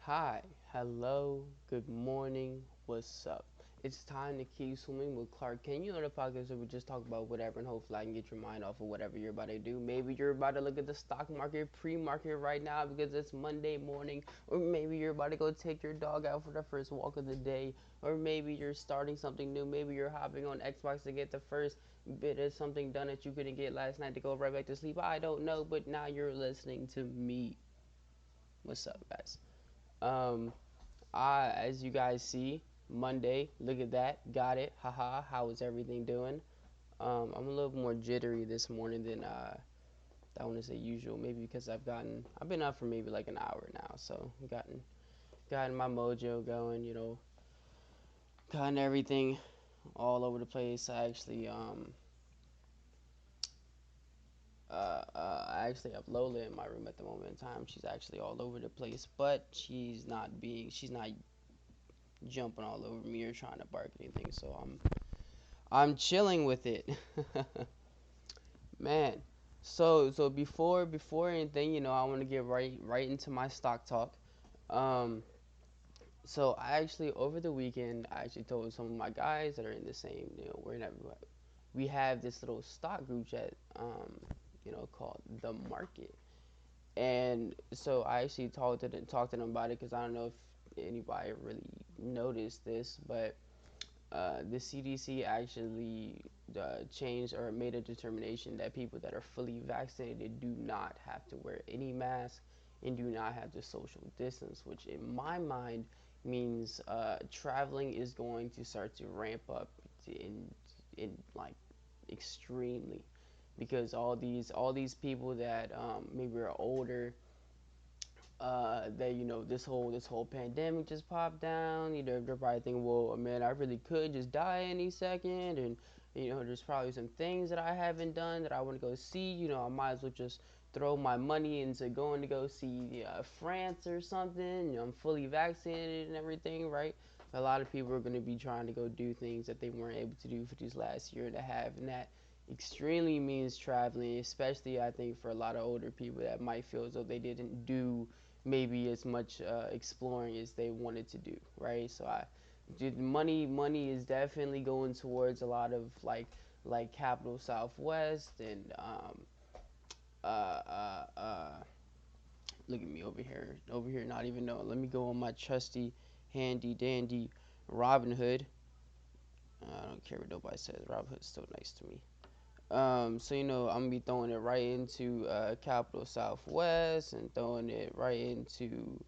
Hi, hello, good morning, what's up? It's time to keep swimming with Clark. Can you know the podcast where we just talk about whatever and hopefully I can get your mind off of whatever you're about to do? Maybe you're about to look at the stock market, pre-market right now because it's Monday morning, or maybe you're about to go take your dog out for the first walk of the day, or maybe you're starting something new. Maybe you're hopping on Xbox to get the first bit of something done that you couldn't get last night to go right back to sleep. I don't know, but now you're listening to me. What's up, guys? Um, as you guys see, Monday. Look at that. Got it. Haha. How is everything doing? I'm a little more jittery this morning than I want to say usual. Maybe because I've been up for maybe like an hour now, so gotten my mojo going. Gotten everything all over the place. I actually have Lola in my room at the moment in time. She's actually all over the place, but she's not jumping all over me or trying to bark anything. So I'm chilling with it. Man. So before anything, I want to get right into my stock talk. Um so I actually over the weekend I actually told some of my guys that are in the same, we have this little stock group chat called The Market. And so I actually talked to them about it because I don't know if anybody really noticed this, but the CDC actually changed or made a determination that people that are fully vaccinated do not have to wear any mask and do not have to social distance, which in my mind means traveling is going to start to ramp up in like extremely, because all these people that maybe are older, that this whole pandemic just popped down. They're probably thinking, well, man, I really could just die any second, and there's probably some things that I haven't done that I want to go see. I might as well just throw my money into going to go see France or something. I'm fully vaccinated and everything, right? A lot of people are going to be trying to go do things that they weren't able to do for these last year and a half, and that extremely means traveling, especially I think for a lot of older people that might feel as though they didn't do maybe as much exploring as they wanted to do, right? So I did money is definitely going towards a lot of like Capital Southwest and uh, uh, uh, look at me over here not even knowing. Let me go on my trusty handy dandy Robin Hood. I don't care what nobody says. Robin Hood's still nice to me. So I'm gonna be throwing it right into Capital Southwest and throwing it right into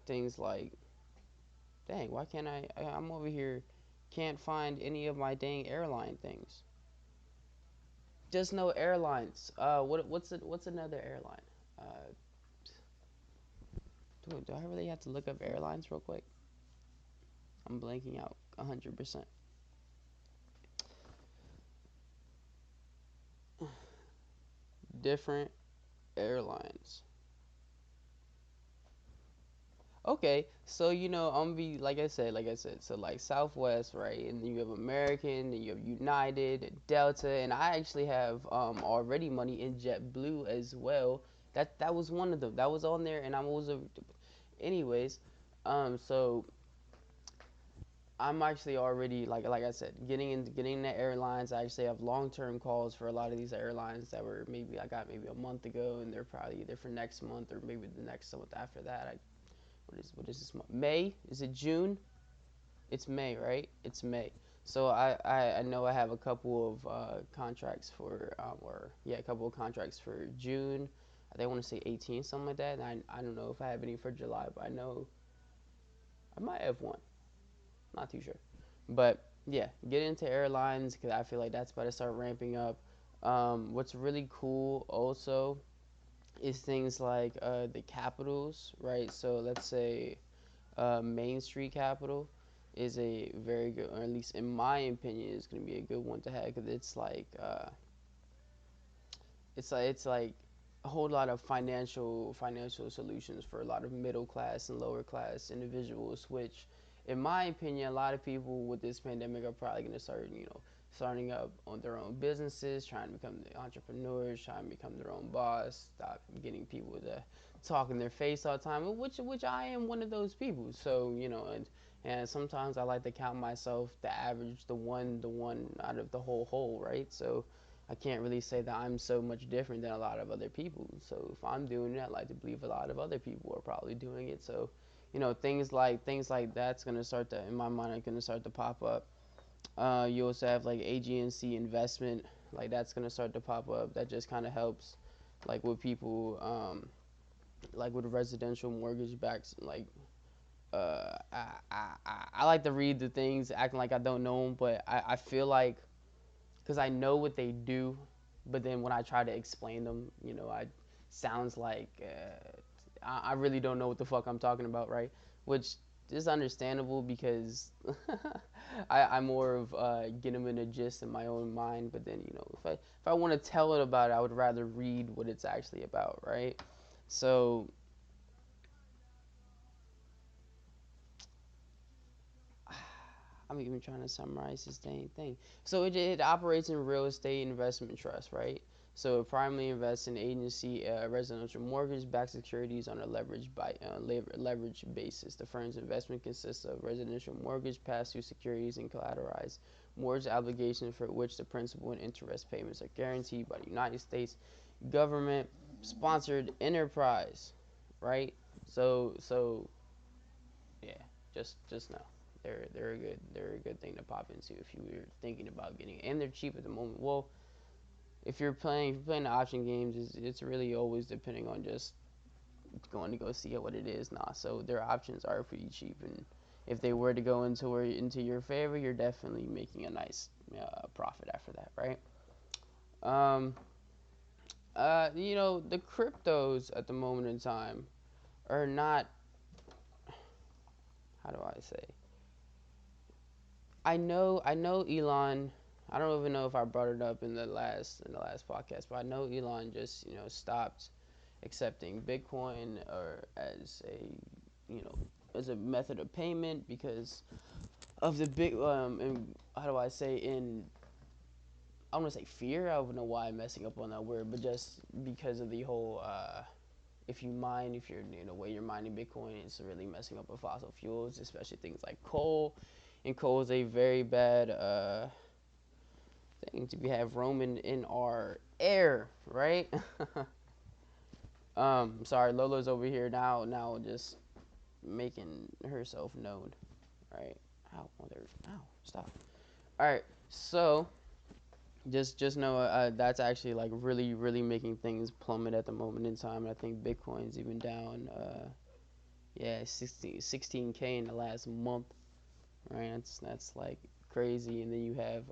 things like, dang, why can't I'm over here, can't find any of my dang airline things. Just no airlines. What's another airline? Uh, do I really have to look up airlines real quick? I'm blanking out 100%. Different airlines. Okay, so I'm gonna be like I said, so like Southwest, right? And then you have American, and you have United, Delta, and I actually have already money in JetBlue as well. That was one of them. That was on there, and I was anyways. So I'm actually already like I said, getting the airlines. I actually have long term calls for a lot of these airlines that were maybe I got maybe a month ago, and they're probably either for next month or maybe the next month after that. What is this month? May? Is it June? It's May, right? It's May. So I know I have a couple of contracts for or yeah, a couple of contracts for June. They want to say 18, something like that. And I don't know if I have any for July, but I know I might have one. Not too sure. But yeah, get into airlines because I feel like that's about to start ramping up. What's really cool also is things like the capitals, right? So let's say Main Street Capital is a very good, or at least in my opinion, is going to be a good one to have because it's like a whole lot of financial solutions for a lot of middle class and lower class individuals, which in my opinion a lot of people with this pandemic are probably going to start starting up on their own businesses, trying to become the entrepreneurs, trying to become their own boss, stop getting people talk in their face all the time, which I am one of those people. So and sometimes I like to count myself the average, the one out of the whole, right? So I can't really say that I'm so much different than a lot of other people. So if I'm doing it, I like to believe a lot of other people are probably doing it. So things like that's gonna start to, in my mind, are gonna start to pop up. You also have like AGNC investment, like that's gonna start to pop up. That just kind of helps, like with people, like with residential mortgage backs. Like I like to read the things, acting like I don't know them, but I feel like because I know what they do, but then when I try to explain them, I sounds like I really don't know what the fuck I'm talking about, right? Which is understandable because I'm more of get them in a gist in my own mind. But then if I want to tell it about it, I would rather read what it's actually about, right? So I'm even trying to summarize this dang thing. So it operates in real estate investment trust, right? So it primarily invests in agency residential mortgage-backed securities on a leverage basis. The firm's investment consists of residential mortgage pass-through securities and collateralized mortgage obligations for which the principal and interest payments are guaranteed by the United States government-sponsored enterprise, right? So yeah, just know they're a good thing to pop into if you were thinking about getting it. And they're cheap at the moment. Well, if you're playing the option games, it's really always depending on just going to go see what it is. Nah, so their options are pretty cheap, and if they were to go into your favor, you're definitely making a nice profit after that, right? Um, the cryptos at the moment in time are not. How do I say? I know Elon. I don't even know if I brought it up in the last podcast, but I know Elon just stopped accepting Bitcoin or as a method of payment because of the big and how do I say in I want to say fear. I don't know why I'm messing up on that word, but just because of the whole if you're way you're mining Bitcoin, it's really messing up with fossil fuels, especially things like coal. And coal is a very bad thing to be have roaming in our air, right? Sorry, Lolo's over here now just making herself known, right? Ow, mother, ow, stop. All right, so just know that's actually like really really making things plummet at the moment in time. And I think Bitcoin's even down, yeah, 16K in the last month, right? That's like crazy. And then you have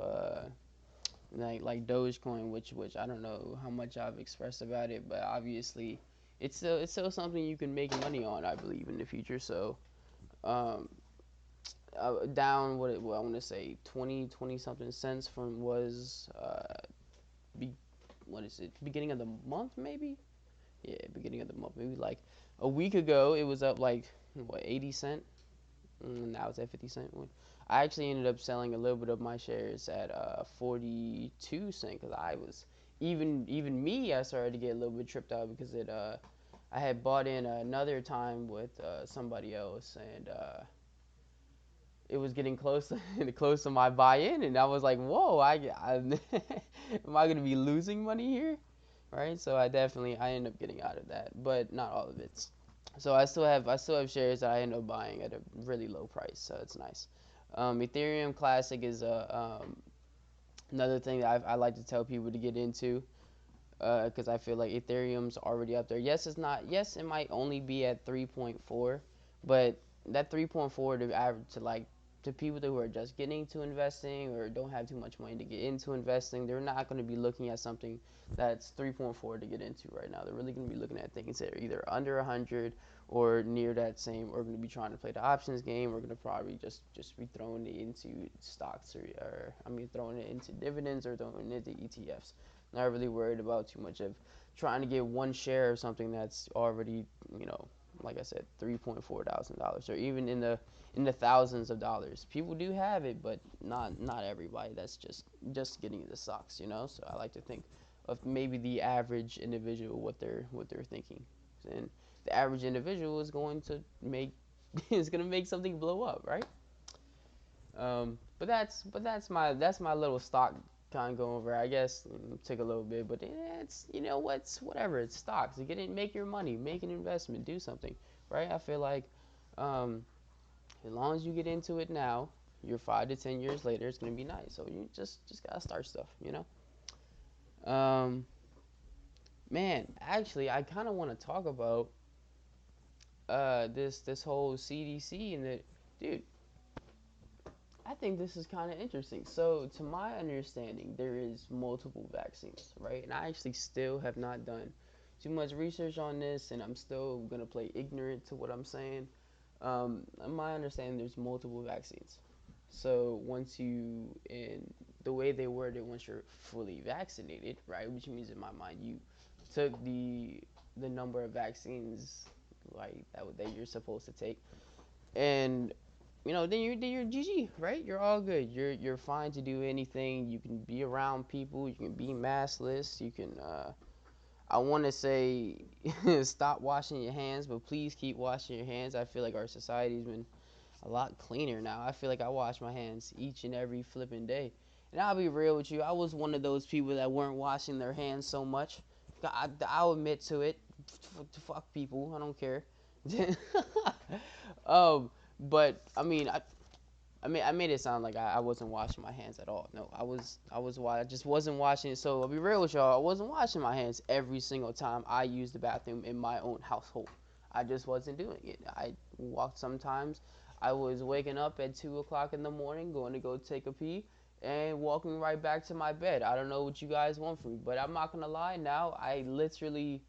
like Dogecoin, which I don't know how much I've expressed about it, but obviously it's still something you can make money on, I believe, in the future. So um, down what I want to say 20 something cents from was be, what is it, beginning of the month maybe, yeah, beginning of the month, maybe like a week ago it was up like what 80 cent. Now it's at 50 cent one. I actually ended up selling a little bit of my shares at 42 cent because I was even me. I started to get a little bit tripped out because I had bought in another time with somebody else, and it was getting close to, close to my buy-in, and I was like, whoa, am I gonna be losing money here, right? So I ended up getting out of that, but not all of it. So I still have shares that I end up buying at a really low price, so it's nice. Ethereum Classic is another thing that I like to tell people to get into because I feel like Ethereum's already up there. Yes, it's not. Yes, it might only be at 3.4, but that 3.4 to average to people who are just getting into investing or don't have too much money to get into investing, they're not going to be looking at something that's 3.4 to get into right now. They're really going to be looking at things that are either under 100 or near that same, or going to be trying to play the options game. We're going to probably just be throwing it into stocks or I mean throwing it into dividends or throwing it into ETFs. Not really worried about too much of trying to get one share of something that's already, like I said, $3,400 or even in the thousands of dollars. People do have it, but not everybody. That's just getting into stocks. So I like to think of maybe the average individual what they're thinking, and the average individual is going to make is going to make something blow up, right? But that's my little stock kind of go over. I guess took a little bit, but it's what's whatever. It's stocks. You get it, make your money, make an investment, do something, right? I feel like um, as long as you get into it now, you're 5 to 10 years later, it's gonna be nice. So you just gotta start stuff. Um, man, actually, I kind of want to talk about this whole CDC and the dude. I think this is kind of interesting. So, to my understanding, there is multiple vaccines, right? And I actually still have not done too much research on this, and I'm still gonna play ignorant to what I'm saying. My understanding, there's multiple vaccines. So and the way they word it, once you're fully vaccinated, right? Which means in my mind, you took the number of vaccines like that you're supposed to take, and then you're GG, right? You're all good. You're fine to do anything. You can be around people. You can be maskless. You can. I want to say stop washing your hands, but please keep washing your hands. I feel like our society's been a lot cleaner now. I feel like I wash my hands each and every flipping day. And I'll be real with you. I was one of those people that weren't washing their hands so much. I'll admit to it. Fuck people. I don't care. um, but I made it sound like I wasn't washing my hands at all. No, I just wasn't washing it. So I'll be real with y'all. I wasn't washing my hands every single time I used the bathroom in my own household. I just wasn't doing it. I walked sometimes. I was waking up at 2 o'clock in the morning, going to go take a pee, and walking right back to my bed. I don't know what you guys want from me, but I'm not gonna lie. Now I literally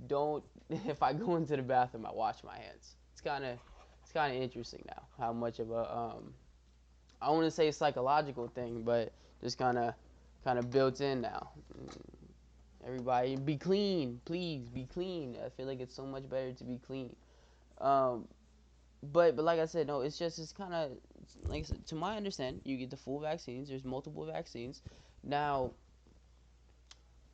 don't. If I go into the bathroom, I wash my hands. It's kind of interesting now how much of a I want to say psychological thing, but just kind of built in now. Everybody be clean, please be clean. I feel like it's so much better to be clean. Um, but like I said, no, it's kind of like I said, to my understanding, you get the full vaccines. There's multiple vaccines. Now,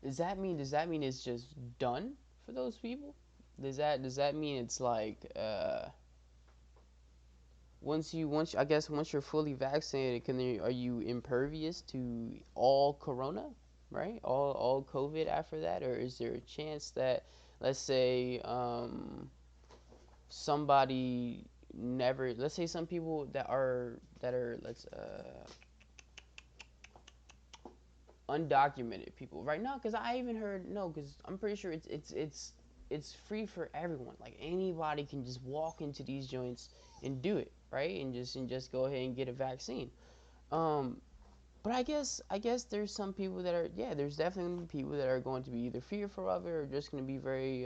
does that mean it's just done for those people? Does that mean it's like once you're fully vaccinated, are you impervious to all corona, right? All COVID after that, or is there a chance that, let's say, somebody never, let's say some people that are let's undocumented people right now, because I even heard no, because I'm pretty sure it's free for everyone. Like anybody can just walk into these joints and do it, right? And just go ahead and get a vaccine. Um, but I guess there's some people that are, yeah, there's definitely people that are going to be either fearful of it or just going to be very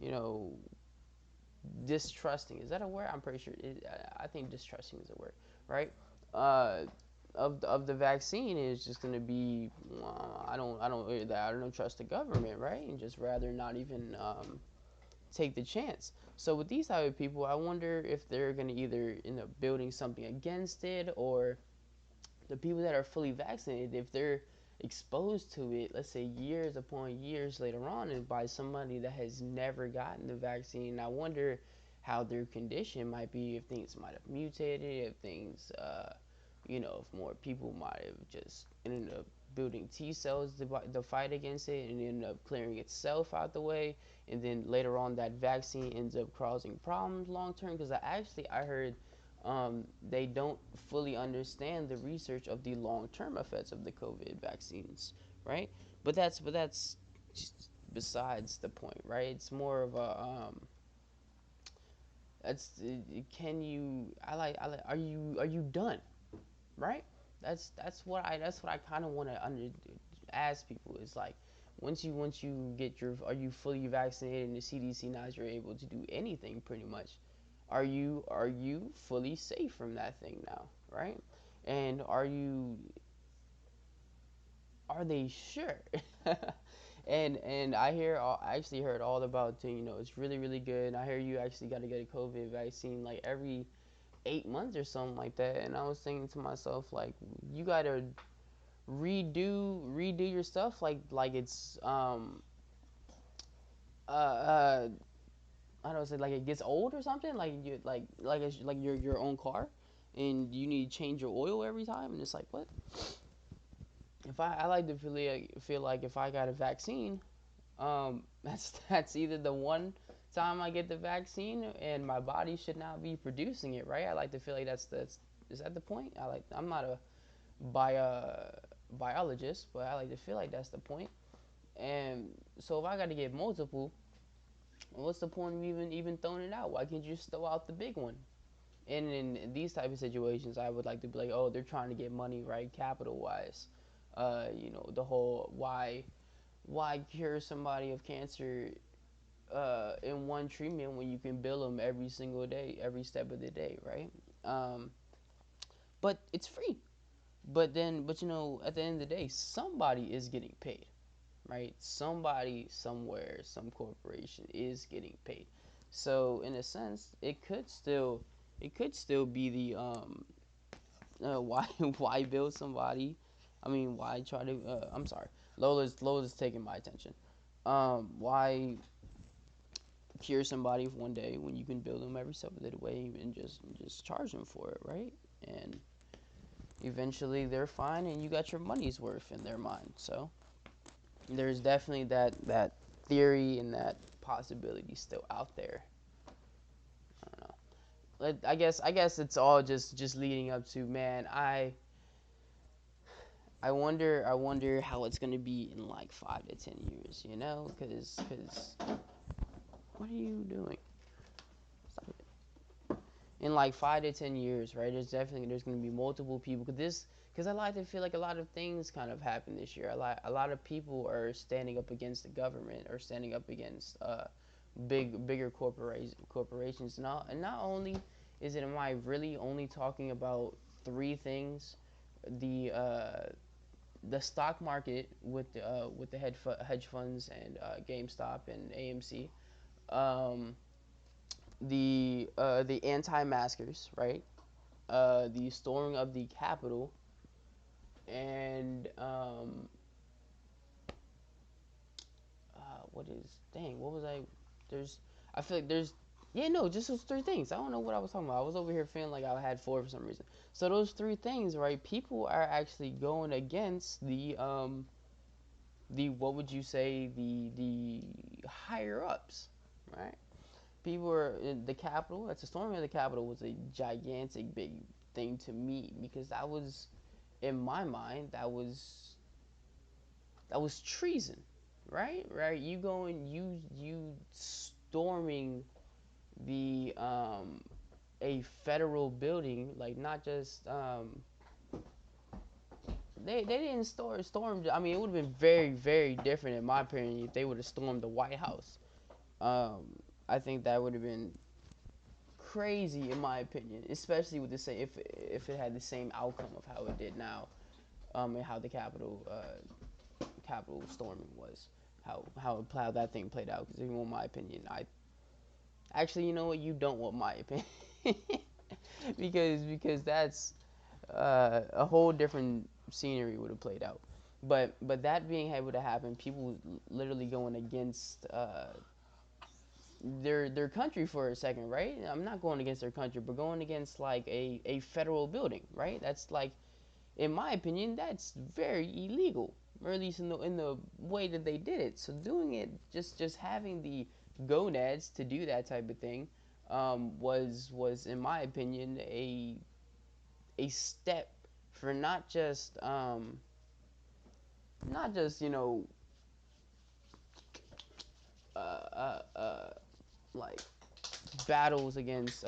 you know distrusting. Is that a word? I'm pretty sure. I think distrusting is a word, right? Uh, of the vaccine is just gonna be I don't trust the government, right? And just rather not even take the chance. So with these type of people, I wonder if they're gonna either end up building something against it, or the people that are fully vaccinated, if they're exposed to it, let's say years upon years later on, and by somebody that has never gotten the vaccine, I wonder how their condition might be, if things might have mutated, if things, if more people might have just ended up building T cells to fight against it and end up clearing itself out the way, and then later on that vaccine ends up causing problems long term. Because I heard they don't fully understand the research of the long-term effects of the COVID vaccines, right? But that's just besides the point, right? It's more of a that's can you I like are you done, right? That's what I kind of want to ask people is like, once you get your are you fully vaccinated and the CDC now you're able to do anything pretty much, are you fully safe from that thing now, right? And are they sure? And I actually heard all about it's really really good. I hear you actually got to get a COVID vaccine like every 8 months or something like that. And I was thinking to myself, like, you got to redo your stuff like it's uh, I don't know, say like it gets old or something, like you like it's like your own car, and you need to change your oil every time, and it's like what? If I like to feel like if I got a vaccine, that's either the one time I get the vaccine and my body should not be producing it, right? I like to feel like that's is that the point? I'm not a bio biologist, but I like to feel like that's the point. And so if I got to get multiple, what's the point of even throwing it out? Why can't you just throw out the big one? And in these type of situations, I would like to be like, oh, they're trying to get money, right, capital wise. The whole why cure somebody of cancer in one treatment when you can bill them every single day, every step of the day, right? Um, but it's free. But at the end of the day, somebody is getting paid, right? Somebody somewhere, some corporation is getting paid. So in a sense, it could still be the why why build somebody? I mean, why try to? I'm sorry, Lola's taking my attention. Why cure somebody for one day when you can build them every step of the way and just charge them for it, right? And eventually they're fine, and you got your money's worth in their mind. So there's definitely that theory and that possibility still out there. I don't know. I guess it's all just leading up to, man. I wonder how it's gonna be in like 5 to 10 years. Because what are you doing? Stop it. In like 5 to 10 years, right? There's gonna be multiple people. Because I like to feel like a lot of things kind of happen this year. A lot of people are standing up against the government or standing up against bigger corporations. And not only am I really only talking about three things, the stock market with the hedge funds and GameStop and AMC, um, the anti-maskers, right? The storming of the Capitol, and what is dang? What was I? There's I feel like there's yeah, no, just those three things. I don't know what I was talking about. I was over here feeling like I had four for some reason. So those three things, right? People are actually going against the what would you say, the higher ups, right? People are in the Capitol. That's the storming of the Capitol was a gigantic big thing to me because that was in my mind that was treason, right? Right? You going you storming the a federal building, like not just they didn't storm. I mean, it would have been very very different in my opinion if they would have stormed the White House. Um, I think that would have been crazy in my opinion, especially with the same if it had the same outcome of how it did now, and how the Capitol storming was, how that thing played out. Because if you want my opinion, I actually, you know what, you don't want my opinion because that's a whole different scenery would have played out. But that being able to happen, people literally going against their country for a second, right? I'm not going against their country, but going against like a federal building, right? That's like, in my opinion, that's very illegal, or at least in the way that they did it. So doing it, just having the gonads to do that type of thing, was in my opinion a step for not just uh, uh, uh, like battles against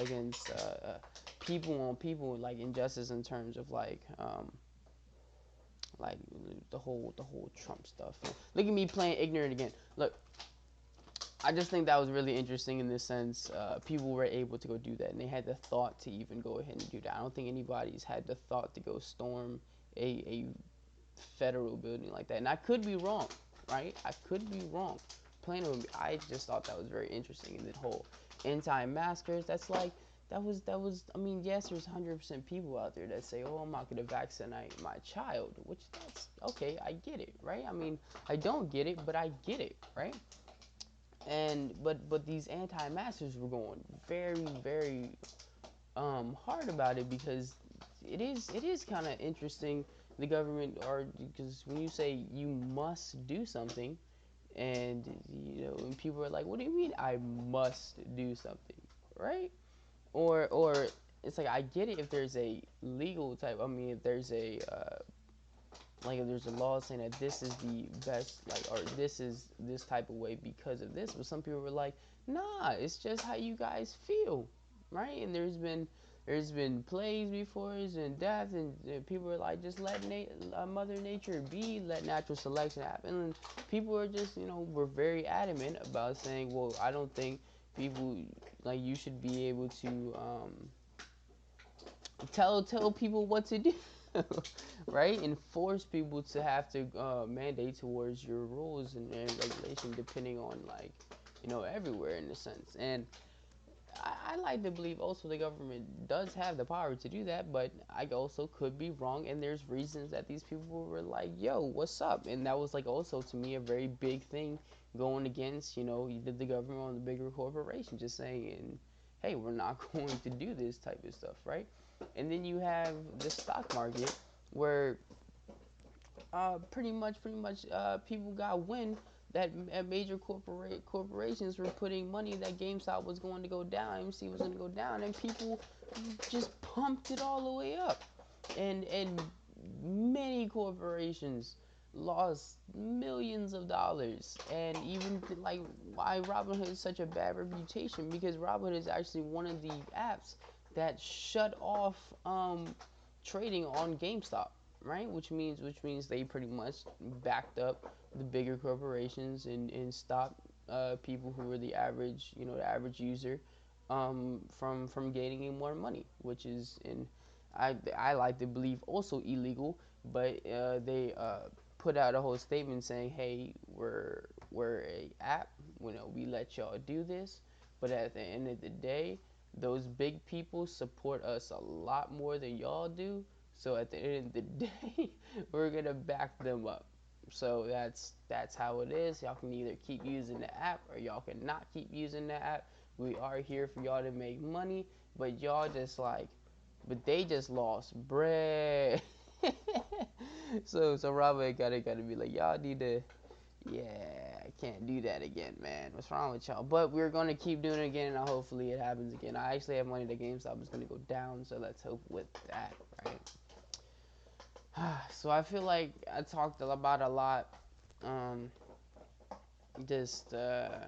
people on people, like injustice in terms of like the whole Trump stuff. Look at me playing ignorant again. Look, I just think that was really interesting in this sense. People were able to go do that, and they had the thought to even go ahead and do that. I don't think anybody's had the thought to go storm a federal building like that. And I could be wrong, right? I could be wrong. Plain with me, I just thought that was very interesting. And the whole anti-maskers, that's like that was. I mean, yes, there's 100% people out there that say, "Oh, I'm not gonna vaccinate my child," which that's okay. I get it, right? I mean, I don't get it, but I get it, right? But these anti-maskers were going very very hard about it, because it is kind of interesting. The government, or because when you say you must do something, and and people are like, what do you mean I must do something, right? Or it's like, I get it if there's a legal type. I mean, if there's a like, if there's a law saying that this is the best, like, or this is this type of way because of this. But some people were like, nah, it's just how you guys feel, right? And there's been plagues before, there's been death, and people are like, just let Mother Nature be, let natural selection happen. And people are just, were very adamant about saying, well, I don't think people, like, you should be able to tell people what to do, right? And force people to have to mandate towards your rules and regulation, depending on, like, everywhere in a sense. And I like to believe also the government does have the power to do that, but I also could be wrong. And there's reasons that these people were like, "Yo, what's up?" And that was, like, also to me a very big thing, going against the government on the bigger corporation, just saying, "Hey, we're not going to do this type of stuff," right? And then you have the stock market, where pretty much people got wind that major corporations were putting money that GameStop was going to go down, MC was going to go down, and people just pumped it all the way up. And many corporations lost millions of dollars. And even, like, why Robinhood is such a bad reputation, because Robinhood is actually one of the apps that shut off trading on GameStop, right? Which means they pretty much backed up the bigger corporations, and stopped people who were the average user, from gaining in more money, which is, in I like to believe, also illegal. But they put out a whole statement saying, hey, we're a app, we let y'all do this, but at the end of the day, those big people support us a lot more than y'all do. So at the end of the day, we're gonna back them up. So that's how it is. Y'all can either keep using the app, or y'all can not keep using the app. We are here for y'all to make money, but y'all just like, but they just lost bread. So Robert gotta be like, y'all need to, yeah, I can't do that again, man. What's wrong with y'all? But we're gonna keep doing it again, and hopefully it happens again. I actually have money that GameStop is gonna go down, so let's hope with that, right? So I feel like I talked about a lot. Um, just I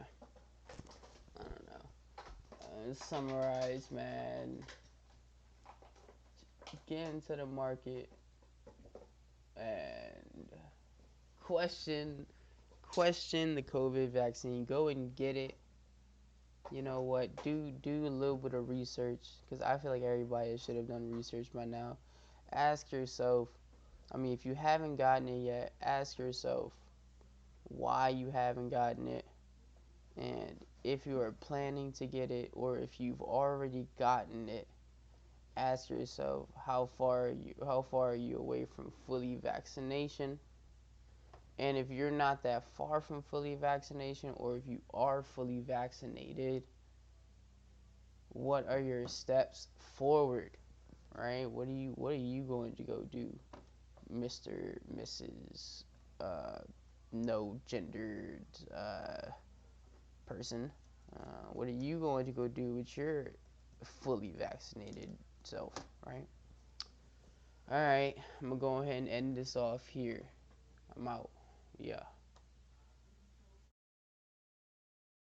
don't know. Summarize, man. Get into the market and question question the COVID vaccine. Go and get it. You know what? Do a little bit of research, because I feel like everybody should have done research by now. Ask yourself. I mean, if you haven't gotten it yet, ask yourself why you haven't gotten it, and if you are planning to get it, or if you've already gotten it, ask yourself how far are you away from fully vaccination. And if you're not that far from fully vaccination, or if you are fully vaccinated, what are your steps forward, right? What are you going to go do, Mr. Mrs. No gendered person? What are you going to go do with your fully vaccinated self, right? All right, I'm gonna go ahead and end this off here. I'm out. Yeah.